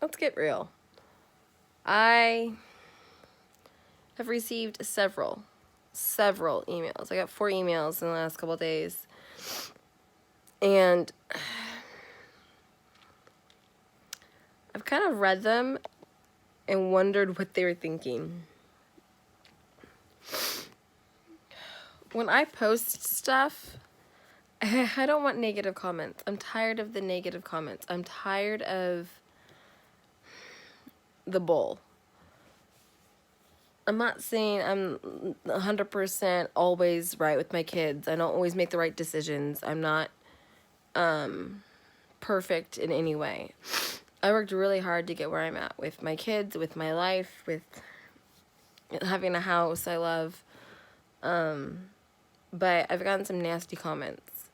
let's get real. I have received several emails. I got 4 emails in the last couple of days. And I've kind of read them and wondered what they were thinking. When I post stuff, I don't want negative comments. I'm tired of the negative comments. I'm tired of the bull. I'm not saying I'm 100% always right with my kids. I don't always make the right decisions. I'm not perfect in any way. I worked really hard to get where I'm at with my kids, with my life, with having a house I love. But I've gotten some nasty comments.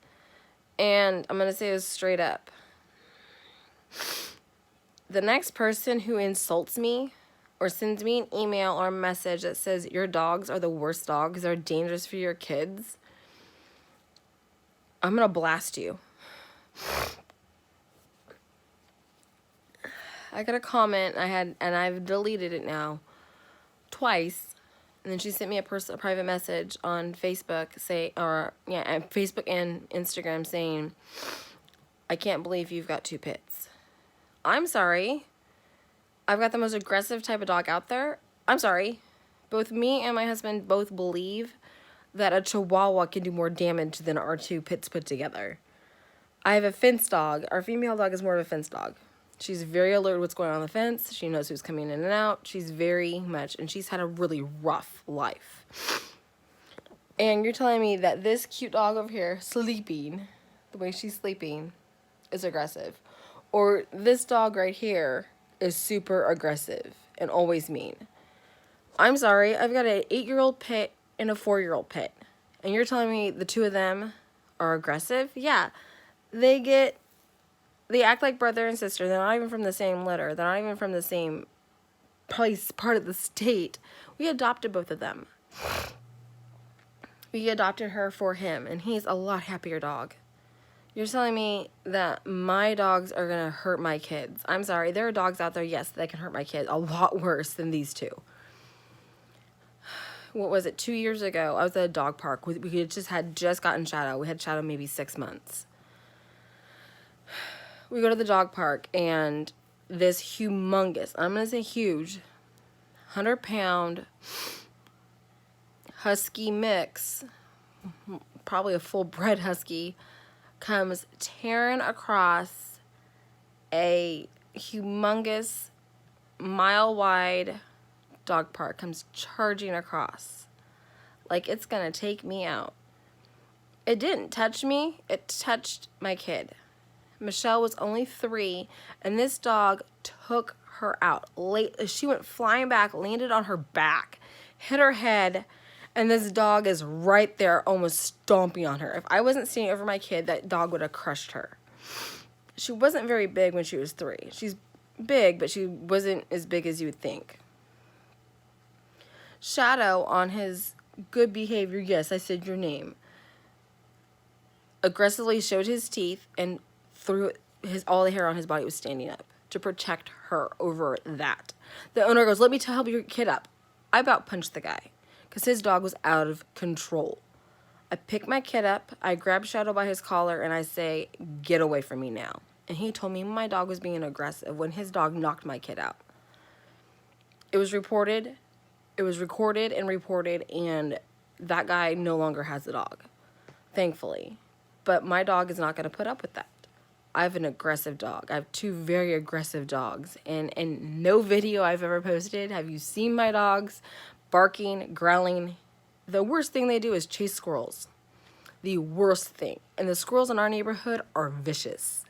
And I'm going to say this straight up. The next person who insults me or sends me an email or a message that says your dogs are the worst dogs, they're dangerous for your kids, I'm going to blast you. I got a comment and I've deleted it now twice. And then she sent me a private message on Facebook Facebook and Instagram saying, I can't believe you've got 2 pits. I'm sorry. I've got the most aggressive type of dog out there. I'm sorry. Both me and my husband both believe that a Chihuahua can do more damage than our 2 pits put together. I have a fence dog. Our female dog is more of a fence dog. She's very alert to what's going on the fence. She knows who's coming in and out. She's and she's had a really rough life. And you're telling me that this cute dog over here, sleeping, the way she's sleeping, is aggressive. Or this dog right here is super aggressive and always mean. I'm sorry, I've got an 8-year-old pit and a 4-year-old pit. And you're telling me the 2 of them are aggressive? Yeah. They act like brother and sister. They're not even from the same litter. They're not even from the same place, part of the state. We adopted both of them. We adopted her for him, and he's a lot happier dog. You're telling me that my dogs are going to hurt my kids. I'm sorry. There are dogs out there, yes, that can hurt my kids a lot worse than these 2. What was it, 2 years ago, I was at a dog park. We had just gotten Shadow. We had Shadow maybe 6 months. We go to the dog park, and this humongous, I'm going to say huge, 100-pound husky mix, probably a full-bred husky, comes tearing across a humongous, mile-wide dog park, comes charging across like it's going to take me out. It didn't touch me. It touched my kid. Michelle was only 3, and this dog took her out. She went flying back, landed on her back, hit her head, and this dog is right there almost stomping on her. If I wasn't standing over my kid, that dog would have crushed her. She wasn't very big when she was 3. She's big, but she wasn't as big as you would think. Shadow, on his good behavior, yes, I said your name, aggressively showed his teeth and threw all the hair on his body was standing up to protect her over that. The owner goes, let me help your kid up. I about punched the guy because his dog was out of control. I pick my kid up, I grab Shadow by his collar, and I say, get away from me now. And he told me my dog was being aggressive when his dog knocked my kid out. It was reported, it was recorded and reported, and that guy no longer has the dog, thankfully. But my dog is not going to put up with that. I have an aggressive dog. I have 2 very aggressive dogs. And no video I've ever posted have you seen my dogs barking, growling. The worst thing they do is chase squirrels. The worst thing. And the squirrels in our neighborhood are vicious.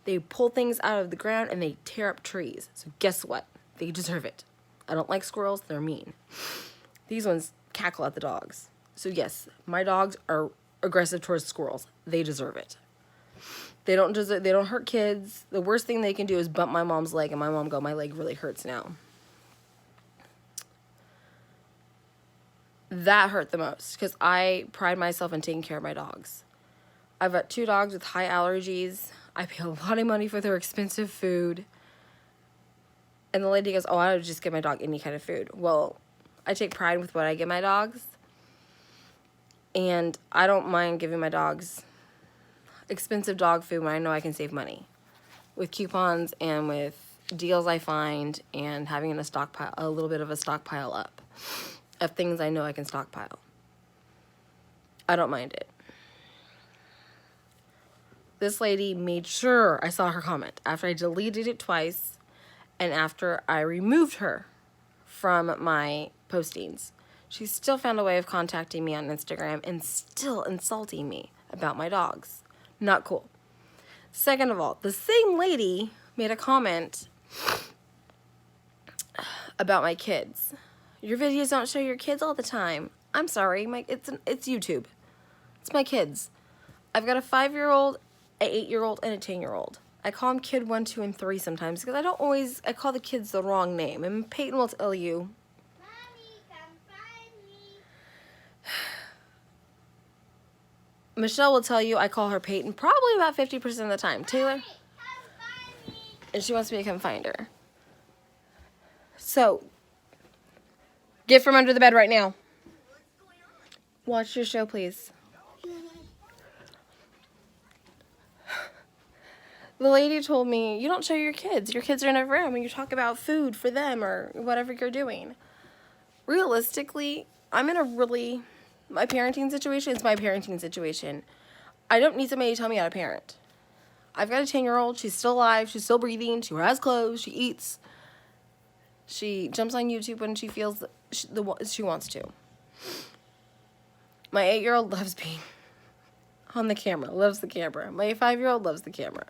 They pull things out of the ground and they tear up trees. So guess what? They deserve it. I don't like squirrels. They're mean. These ones cackle at the dogs. So yes, my dogs are aggressive towards squirrels. They deserve it. They don't hurt kids. The worst thing they can do is bump my mom's leg, and my mom go, my leg really hurts now. That hurt the most because I pride myself in taking care of my dogs. I've got 2 dogs with high allergies. I pay a lot of money for their expensive food. And the lady goes, oh, I would just give my dog any kind of food. Well, I take pride with what I give my dogs. And I don't mind giving my dogs expensive dog food when I know I can save money. With coupons and with deals I find and having a stockpile, a little bit of a stockpile up of things I know I can stockpile. I don't mind it. This lady made sure I saw her comment after I deleted it twice and after I removed her from my postings. She still found a way of contacting me on Instagram and still insulting me about my dogs. Not cool. Second of all, the same lady made a comment about my kids. Your videos don't show your kids all the time. I'm sorry, it's YouTube. It's my kids. I've got a 5-year-old, an 8-year-old, and a 10-year-old. I call them kid 1, 2, and 3 sometimes because I call the kids the wrong name. And Peyton will tell you. Mommy, come find me. Michelle will tell you I call her Peyton probably about 50% of the time. Taylor? Mommy, come find me. And she wants me to come find her. So, get from under the bed right now. What's going on? Watch your show, please. The lady told me, you don't show your kids. Your kids are in a room and you talk about food for them or whatever you're doing. Realistically, I'm in my parenting situation is my parenting situation. I don't need somebody to tell me how to parent. I've got a 10-year-old. She's still alive. She's still breathing. She wears clothes. She eats. She jumps on YouTube when she feels she wants to. My 8-year-old loves being on the camera, loves the camera. My 5-year-old loves the camera.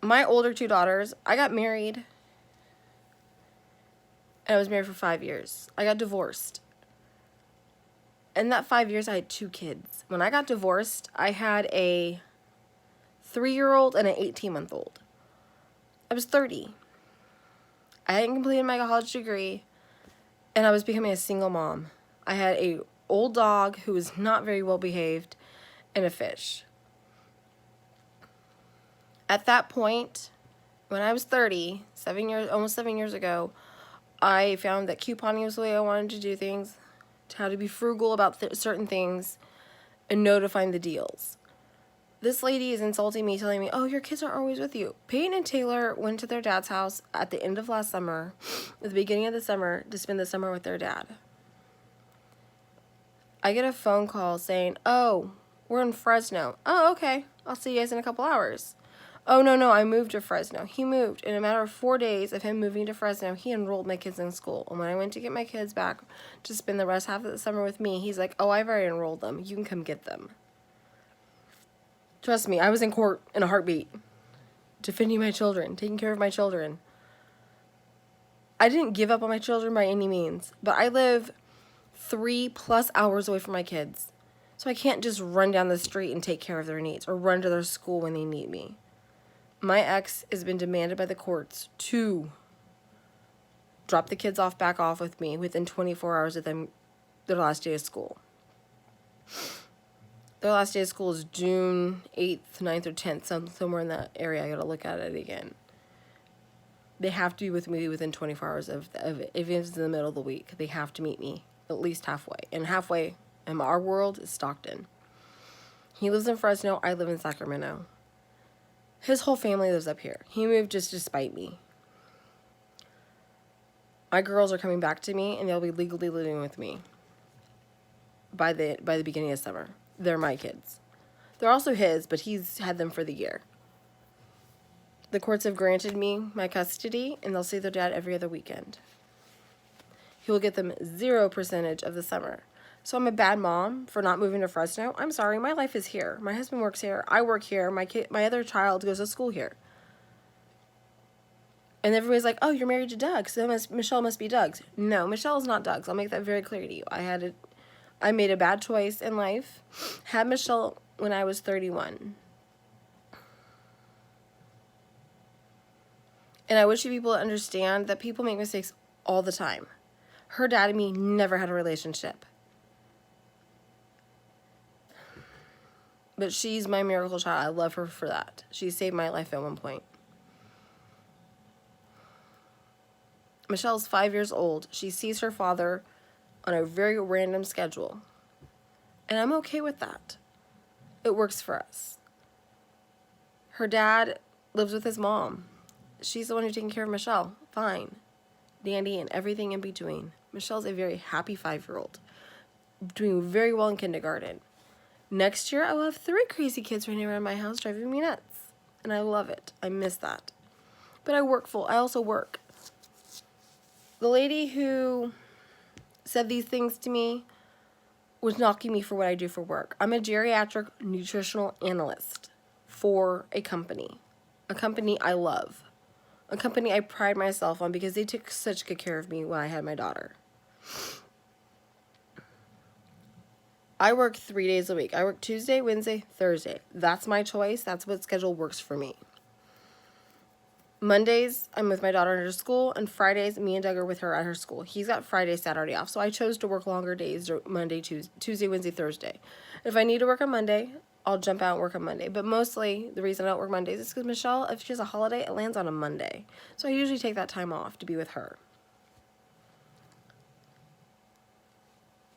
My older 2 daughters, I got married, and I was married for 5 years. I got divorced. In that 5 years, I had 2 kids. When I got divorced, I had a 3-year-old and an 18-month-old. I was 30. I hadn't completed my college degree, and I was becoming a single mom. I had a old dog who was not very well behaved and a fish. At that point, when I was 30, almost 7 years ago, I found that couponing was the way I wanted to do things, how to be frugal about certain things, and know to find the deals. This lady is insulting me, telling me, oh, your kids are always with you. Peyton and Taylor went to their dad's house at the end of last summer, at the beginning of the summer, to spend the summer with their dad. I get a phone call saying, oh, we're in Fresno. Oh, okay. I'll see you guys in a couple hours. Oh, no, I moved to Fresno. He moved. In a matter of 4 days of him moving to Fresno, he enrolled my kids in school. And when I went to get my kids back to spend the rest half of the summer with me, he's like, oh, I've already enrolled them. You can come get them. Trust me, I was in court in a heartbeat, defending my children, taking care of my children. I didn't give up on my children by any means, but I live 3+ hours away from my kids. So I can't just run down the street and take care of their needs or run to their school when they need me. My ex has been demanded by the courts to drop the kids back off with me within 24 hours of their last day of school. Their last day of school is June 8th, 9th, or 10th, somewhere in that area. I gotta look at it again. They have to be with me within 24 hours of it. If it's in the middle of the week, they have to meet me at least halfway. And halfway in our world is Stockton. He lives in Fresno. I live in Sacramento. His whole family lives up here. He moved just to spite me. My girls are coming back to me, and they'll be legally living with me by the beginning of summer. They're my kids. They're also his, but he's had them for the year. The courts have granted me my custody, and they'll see their dad every other weekend. He will get them 0% of the summer. So I'm a bad mom for not moving to Fresno. I'm sorry, my life is here. My husband works here. I work here. My other child goes to school here. And everybody's like, oh, you're married to Doug, so Michelle must be Doug's. No, Michelle is not Doug's. I'll make that very clear to you. I made a bad choice in life. Had Michelle when I was 31. And I wish you people to understand that people make mistakes all the time. Her dad and me never had a relationship. But she's my miracle child. I love her for that. She saved my life at one point. Michelle's 5 years old. She sees her father on a very random schedule. And I'm okay with that. It works for us. Her dad lives with his mom. She's the one who's taking care of Michelle. Fine. Dandy and everything in between. Michelle's a very happy 5-year-old. Doing very well in kindergarten. Next year, I will have 3 crazy kids running around my house driving me nuts. And I love it. I miss that. But I also work. The lady who said these things to me was knocking me for what I do for work. I'm a geriatric nutritional analyst for a company I love, a company I pride myself on because they took such good care of me when I had my daughter. I work 3 days a week. I work Tuesday, Wednesday, Thursday. That's my choice. That's what schedule works for me. Mondays, I'm with my daughter at her school, and Fridays, me and Doug are with her at her school. He's got Friday, Saturday off, so I chose to work longer days, Monday, Tuesday, Wednesday, Thursday. If I need to work on Monday, I'll jump out and work on Monday. But mostly, the reason I don't work Mondays is because Michelle, if she has a holiday, it lands on a Monday. So I usually take that time off to be with her.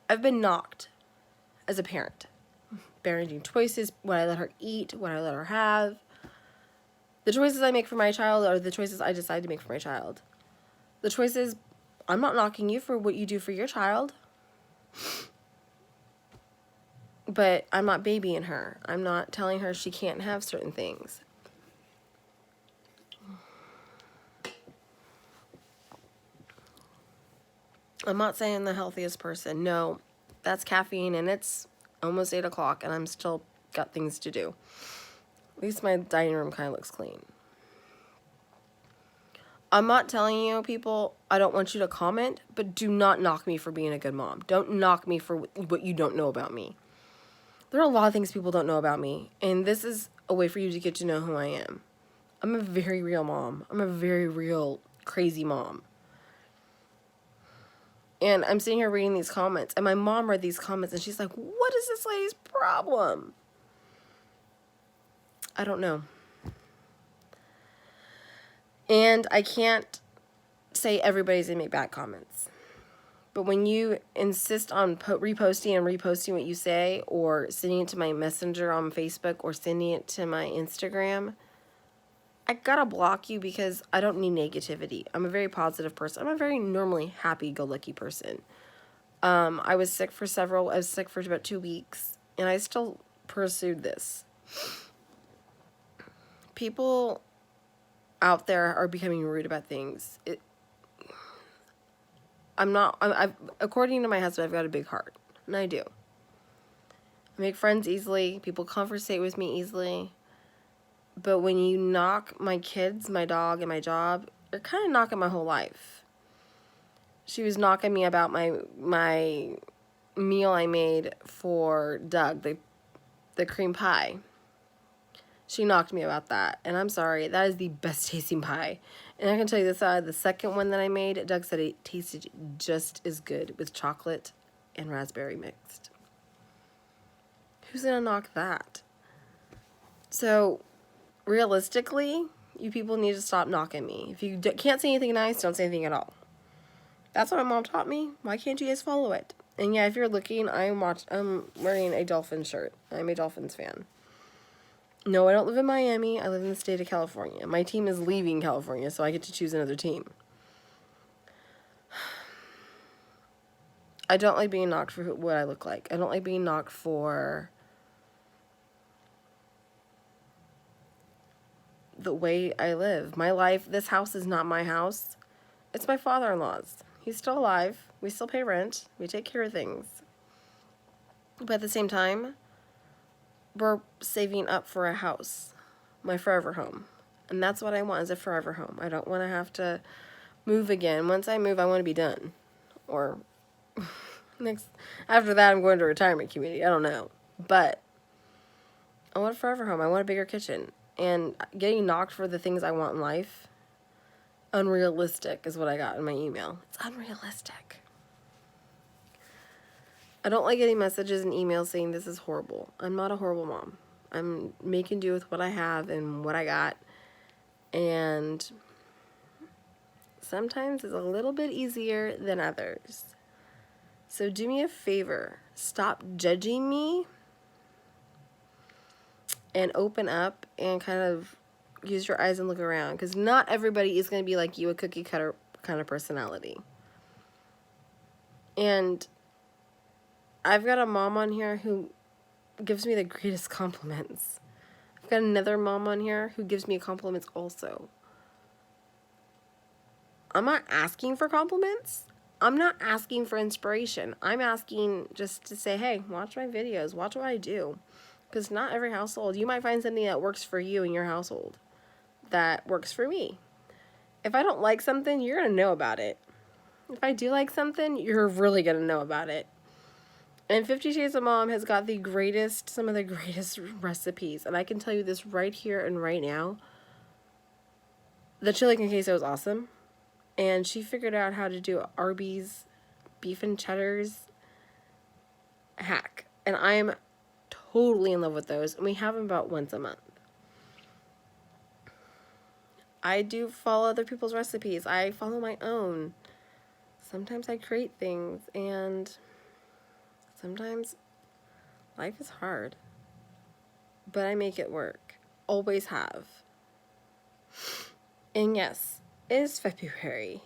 I've been knocked as a parent. Parenting choices, what I let her eat, what I let her have. The choices I make for my child are the choices I decide to make for my child. The choices, I'm not knocking you for what you do for your child. But I'm not babying her. I'm not telling her she can't have certain things. I'm not saying I'm the healthiest person. No, that's caffeine and it's almost 8 o'clock and I'm still got things to do. At least my dining room kind of looks clean. I'm not telling you, people, I don't want you to comment, but do not knock me for being a good mom. Don't knock me for what you don't know about me. There are a lot of things people don't know about me, and this is a way for you to get to know who I am. I'm a very real mom. I'm a very real, crazy mom. And I'm sitting here reading these comments, and my mom read these comments, and she's like, what is this lady's problem? I don't know. And I can't say everybody's going to make bad comments. But when you insist on reposting and reposting what you say, or sending it to my messenger on Facebook, or sending it to my Instagram, I gotta block you because I don't need negativity. I'm a very positive person. I'm a very normally happy-go-lucky person. I was sick for about 2 weeks, and I still pursued this. People out there are becoming rude about things. According to my husband, I've got a big heart, and I do. I make friends easily. People conversate with me easily. But when you knock my kids, my dog, and my job, you're kind of knocking my whole life. She was knocking me about my meal I made for Doug, the cream pie. She knocked me about that, and I'm sorry. That is the best tasting pie. And I can tell you this, the second one that I made, Doug said it tasted just as good with chocolate and raspberry mixed. Who's going to knock that? So, realistically, you people need to stop knocking me. If you can't say anything nice, don't say anything at all. That's what my mom taught me. Why can't you guys follow it? And yeah, if you're looking, I'm wearing a Dolphins shirt. I'm a Dolphins fan. No, I don't live in Miami. I live in the state of California. My team is leaving California, so I get to choose another team. I don't like being knocked for what I look like. I don't like being knocked for the way I live. My life, this house is not my house. It's my father-in-law's. He's still alive. We still pay rent. We take care of things. But at the same time, we're saving up for a house, my forever home. And that's what I want, is a forever home. I don't want to have to move again. Once I move, I want to be done. Or after that, I'm going to a retirement community. I don't know. But I want a forever home. I want a bigger kitchen. And getting knocked for the things I want in life, unrealistic is what I got in my email. It's unrealistic. I don't like getting messages and emails saying this is horrible. I'm not a horrible mom. I'm making do with what I have and what I got. And sometimes is a little bit easier than others. So do me a favor, stop judging me and open up and kind of use your eyes and look around, because not everybody is going to be like you, a cookie cutter kind of personality. And I've got a mom on here who gives me the greatest compliments. I've got another mom on here who gives me compliments also. I'm not asking for compliments. I'm not asking for inspiration. I'm asking just to say, hey, watch my videos, watch what I do. Because not every household, you might find something that works for you in your household that works for me. If I don't like something, you're going to know about it. If I do like something, you're really going to know about it. And 50 Shades of Mom has got some of the greatest recipes. And I can tell you this right here and right now. The chili con queso is awesome. And she figured out how to do Arby's beef and cheddars hack. And I'm totally in love with those. And we have them about once a month. I do follow other people's recipes. I follow my own. Sometimes I create things, and sometimes life is hard. But I make it work. Always have. And yes, it is February.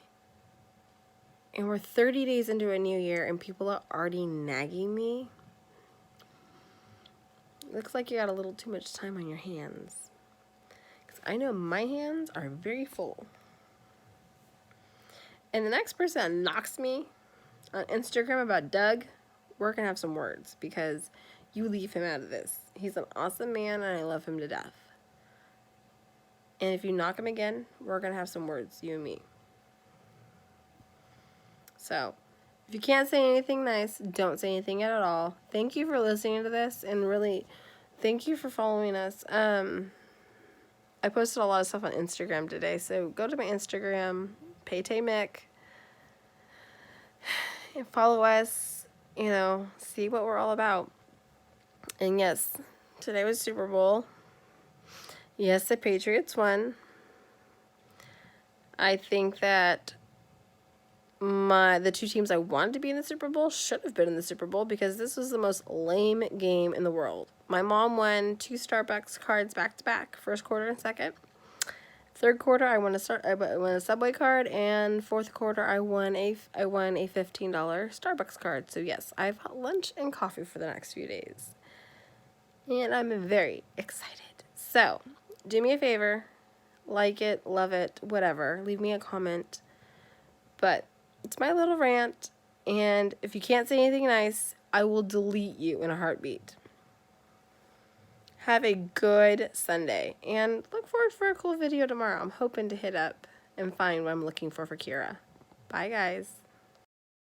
And we're 30 days into a new year, and people are already nagging me. Looks like you got a little too much time on your hands. I know my hands are very full. And the next person that knocks me on Instagram about Doug, we're going to have some words, because you leave him out of this. He's an awesome man, and I love him to death. And if you knock him again, we're going to have some words, you and me. So, if you can't say anything nice, don't say anything at all. Thank you for listening to this, and really, thank you for following us. I posted a lot of stuff on Instagram today, so go to my Instagram, PayTayMick, and follow us, see what we're all about. And yes, today was Super Bowl. Yes, the Patriots won. I think that the two teams I wanted to be in the Super Bowl should have been in the Super Bowl, because this was the most lame game in the world. My mom won 2 Starbucks cards back to back, first quarter and second. Third quarter, I won a Subway card, and fourth quarter, I won a $15 Starbucks card. So yes, I've got lunch and coffee for the next few days, and I'm very excited. So do me a favor, like it, love it, whatever. Leave me a comment. But it's my little rant, and if you can't say anything nice, I will delete you in a heartbeat. Have a good Sunday, and look forward for a cool video tomorrow. I'm hoping to hit up and find what I'm looking for Kira. Bye, guys.